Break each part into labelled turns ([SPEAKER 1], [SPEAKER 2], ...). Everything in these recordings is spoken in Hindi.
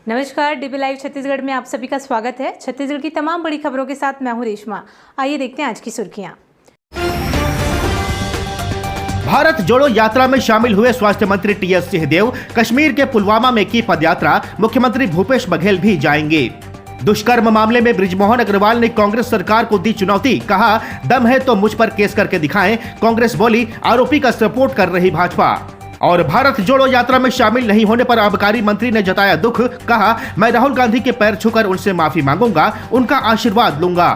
[SPEAKER 1] नमस्कार, डीबी लाइव छत्तीसगढ़ में आप सभी का स्वागत है। छत्तीसगढ़ की तमाम बड़ी खबरों के साथ मैं हूं रेशमा। आइए देखते हैं आज की सुर्खियां।
[SPEAKER 2] भारत जोड़ो यात्रा में शामिल हुए स्वास्थ्य मंत्री टीएस सिंहदेव, कश्मीर के पुलवामा में की पदयात्रा, मुख्यमंत्री भूपेश बघेल भी जाएंगे। दुष्कर्म मामले में बृजमोहन अग्रवाल ने कांग्रेस सरकार को दी चुनौती, कहा दम है तो मुझ पर केस करके दिखाएं। कांग्रेस बोली आरोपी का सपोर्ट कर रही भाजपा। और भारत जोड़ो यात्रा में शामिल नहीं होने पर आबकारी मंत्री ने जताया दुख, कहा मैं राहुल गांधी के पैर छूकर उनसे माफी मांगूंगा, उनका आशीर्वाद लूंगा।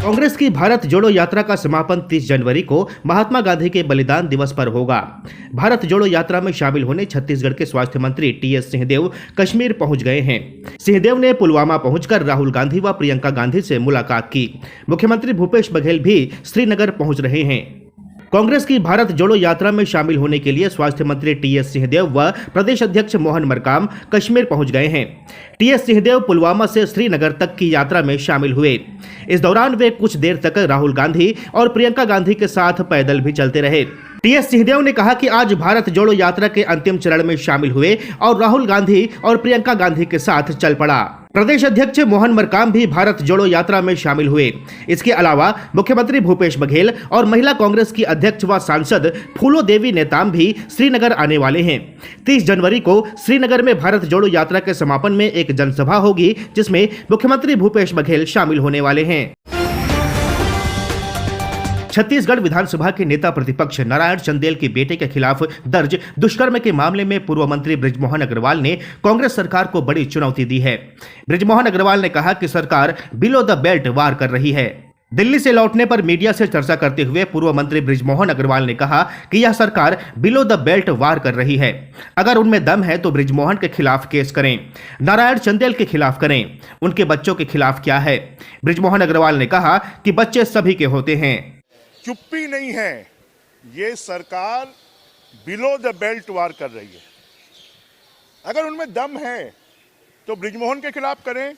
[SPEAKER 2] कांग्रेस की भारत जोड़ो यात्रा का समापन 30 जनवरी को महात्मा गांधी के बलिदान दिवस पर होगा। भारत जोड़ो यात्रा में शामिल होने छत्तीसगढ़ के स्वास्थ्य मंत्री टीएस सिंहदेव कश्मीर पहुंच गए हैं। सिंहदेव ने पुलवामा पहुंचकर राहुल गांधी व प्रियंका गांधी से मुलाकात की। मुख्यमंत्री भूपेश बघेल भी श्रीनगर पहुंच रहे हैं। कांग्रेस की भारत जोड़ो यात्रा में शामिल होने के लिए स्वास्थ्य मंत्री टीएस सिंहदेव व प्रदेश अध्यक्ष मोहन मरकाम कश्मीर पहुंच गए हैं। टीएस सिंहदेव पुलवामा से श्रीनगर तक की यात्रा में शामिल हुए। इस दौरान वे कुछ देर तक राहुल गांधी और प्रियंका गांधी के साथ पैदल भी चलते रहे। टीएस सिंहदेव ने कहा कि आज भारत जोड़ो यात्रा के अंतिम चरण में शामिल हुए और राहुल गांधी और प्रियंका गांधी के साथ चल पड़ा। प्रदेश अध्यक्ष मोहन मरकाम भी भारत जोड़ो यात्रा में शामिल हुए। इसके अलावा मुख्यमंत्री भूपेश बघेल और महिला कांग्रेस की अध्यक्ष व सांसद फूलो देवी नेताम भी श्रीनगर आने वाले हैं। 30 जनवरी को श्रीनगर में भारत जोड़ो यात्रा के समापन में एक जनसभा होगी, जिसमें मुख्यमंत्री भूपेश बघेल शामिल होने वाले हैं। छत्तीसगढ़ विधानसभा के नेता प्रतिपक्ष नारायण चंदेल के बेटे के खिलाफ दर्ज दुष्कर्म के मामले में पूर्व मंत्री बृजमोहन अग्रवाल ने कांग्रेस सरकार को बड़ी चुनौती दी है। बृजमोहन अग्रवाल ने कहा कि सरकार बिलो द बेल्ट वार कर रही है। दिल्ली से लौटने पर मीडिया से चर्चा करते हुए पूर्व मंत्री बृजमोहन अग्रवाल ने कहा कि यह सरकार बिलो द बेल्ट वार कर रही है। अगर उनमें दम है तो बृजमोहन के खिलाफ केस करें, नारायण चंदेल के खिलाफ करें। उनके बच्चों के खिलाफ क्या है? बृजमोहन अग्रवाल ने कहा कि बच्चे सभी के होते हैं।
[SPEAKER 3] चुप्पी नहीं है, ये सरकार बिलो द बेल्ट वार कर रही है। अगर उनमें दम है तो बृजमोहन के खिलाफ करें,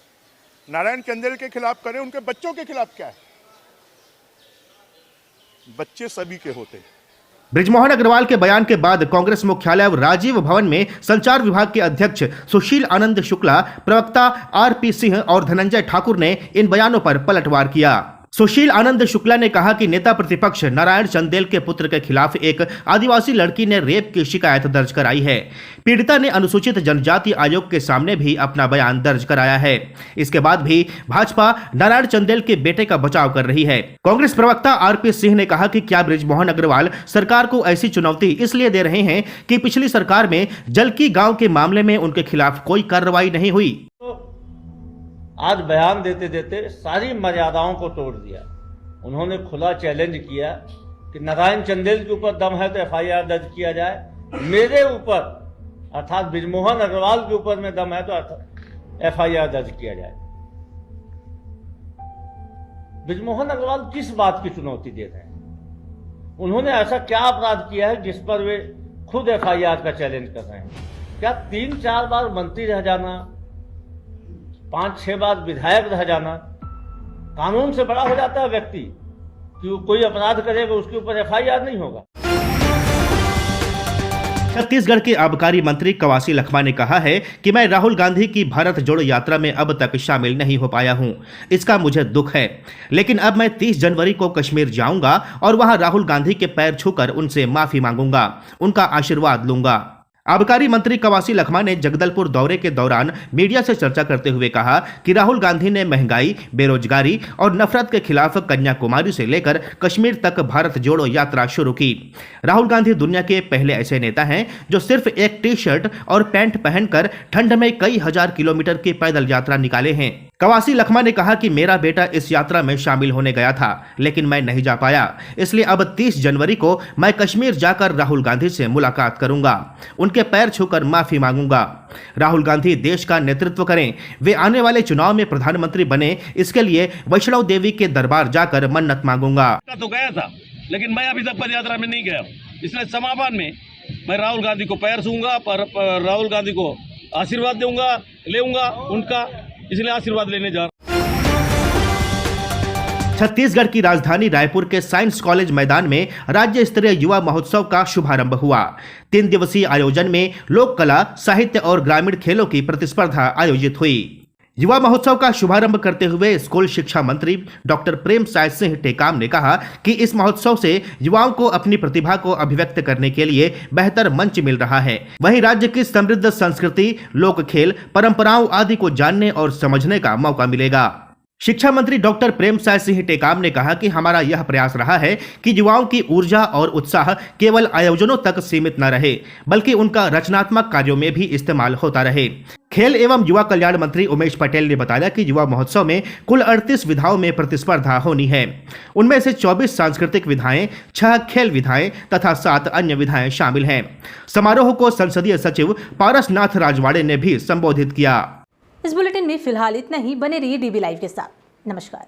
[SPEAKER 3] नारायण चंदेल के खिलाफ करें। उनके बच्चों के खिलाफ क्या है? बच्चे सभी के होते हैं।
[SPEAKER 2] बृजमोहन अग्रवाल के बयान के बाद कांग्रेस मुख्यालय राजीव भवन में संचार विभाग के अध्यक्ष सुशील आनंद शुक्ला, प्रवक्ता आरपी सिंह और धनंजय ठाकुर ने इन बयानों पर पलटवार किया। सुशील आनंद शुक्ला ने कहा कि नेता प्रतिपक्ष नारायण चंदेल के पुत्र के खिलाफ एक आदिवासी लड़की ने रेप की शिकायत दर्ज कराई है। पीड़िता ने अनुसूचित जनजाति आयोग के सामने भी अपना बयान दर्ज कराया है। इसके बाद भी भाजपा नारायण चंदेल के बेटे का बचाव कर रही है। कांग्रेस प्रवक्ता आरपी सिंह ने कहा कि क्या बृजमोहन अग्रवाल सरकार को ऐसी चुनौती इसलिए दे रहे हैं कि पिछली सरकार में जलकी गांव के मामले में उनके खिलाफ कोई कार्रवाई नहीं हुई।
[SPEAKER 4] आज बयान देते देते सारी मर्यादाओं को तोड़ दिया। उन्होंने खुला चैलेंज किया कि नारायण चंदेल के ऊपर दम है तो एफआईआर दर्ज किया जाए, मेरे ऊपर अर्थात बृजमोहन अग्रवाल के ऊपर में दम है तो एफआईआर दर्ज किया जाए। बृजमोहन अग्रवाल किस बात की चुनौती दे रहे हैं? उन्होंने ऐसा क्या अपराध किया है जिस पर वे खुद एफआईआर का चैलेंज कर रहे हैं? क्या 3-4 बार मंत्री रह जाना, 5-6 बार विधायक रह जाना कानून से बड़ा हो जाता है व्यक्ति कि वो कोई अपराध करेगा उसके ऊपर एफआईआर नहीं होगा?
[SPEAKER 2] छत्तीसगढ़ के आबकारी मंत्री कवासी लखमा ने कहा है कि मैं राहुल गांधी की भारत जोड़ो यात्रा में अब तक शामिल नहीं हो पाया हूं। इसका मुझे दुख है, लेकिन अब मैं 30 जनवरी को कश्मीर जाऊंगा और वहां राहुल गांधी के पैर छूकर उनसे माफी मांगूंगा, उनका आशीर्वाद लूंगा। आबकारी मंत्री कवासी लखमा ने जगदलपुर दौरे के दौरान मीडिया से चर्चा करते हुए कहा कि राहुल गांधी ने महंगाई, बेरोजगारी और नफरत के खिलाफ कन्याकुमारी से लेकर कश्मीर तक भारत जोड़ो यात्रा शुरू की। राहुल गांधी दुनिया के पहले ऐसे नेता हैं जो सिर्फ एक टी शर्ट और पैंट पहनकर ठंड में कई हजार किलोमीटर की पैदल यात्रा निकाले हैं। कवासी लखमा ने कहा कि मेरा बेटा इस यात्रा में शामिल होने गया था, लेकिन मैं नहीं जा पाया, इसलिए अब 30 जनवरी को मैं कश्मीर जाकर राहुल गांधी से मुलाकात करूंगा, उनके पैर छूकर माफी मांगूंगा। राहुल गांधी देश का नेतृत्व करें, वे आने वाले चुनाव में प्रधानमंत्री बने, इसके लिए वैष्णव देवी के दरबार जाकर मन्नत मांगूंगा।
[SPEAKER 5] तो गया था, लेकिन मैं अभी तक पद यात्रा में नहीं गया, इसलिए समापन में मैं राहुल गांधी को पैर छूंगा, राहुल गांधी को आशीर्वाद दूंगा, लेऊंगा उनका, इसलिए आशीर्वाद लेने जा रहा हूं।
[SPEAKER 2] छत्तीसगढ़ की राजधानी रायपुर के साइंस कॉलेज मैदान में राज्य स्तरीय युवा महोत्सव का शुभारंभ हुआ। 3 दिवसीय आयोजन में लोक कला, साहित्य और ग्रामीण खेलों की प्रतिस्पर्धा आयोजित हुई। युवा महोत्सव का शुभारंभ करते हुए स्कूल शिक्षा मंत्री डॉक्टर प्रेम साय सिंह टेकाम ने कहा कि इस महोत्सव से युवाओं को अपनी प्रतिभा को अभिव्यक्त करने के लिए बेहतर मंच मिल रहा है। वहीं राज्य की समृद्ध संस्कृति, लोक खेल, परंपराओं आदि को जानने और समझने का मौका मिलेगा। शिक्षा मंत्री डॉक्टर प्रेम साय सिंह टेकाम ने कहा कि हमारा यह प्रयास रहा है कि युवाओं की ऊर्जा और उत्साह केवल आयोजनों तक सीमित न रहे, बल्कि उनका रचनात्मक कार्यों में भी इस्तेमाल होता रहे। खेल एवं युवा कल्याण मंत्री उमेश पटेल ने बताया कि युवा महोत्सव में कुल 38 विधाओं में प्रतिस्पर्धा होनी है। उनमें से 24 सांस्कृतिक विधाएं, 6 खेल विधाएं तथा 7 अन्य विधाएं शामिल हैं। समारोह को संसदीय सचिव पारसनाथ राजवाड़े ने भी संबोधित किया।
[SPEAKER 1] इस बुलेटिन में फिलहाल इतना ही। बने रहिए डीबी लाइव के साथ। नमस्कार।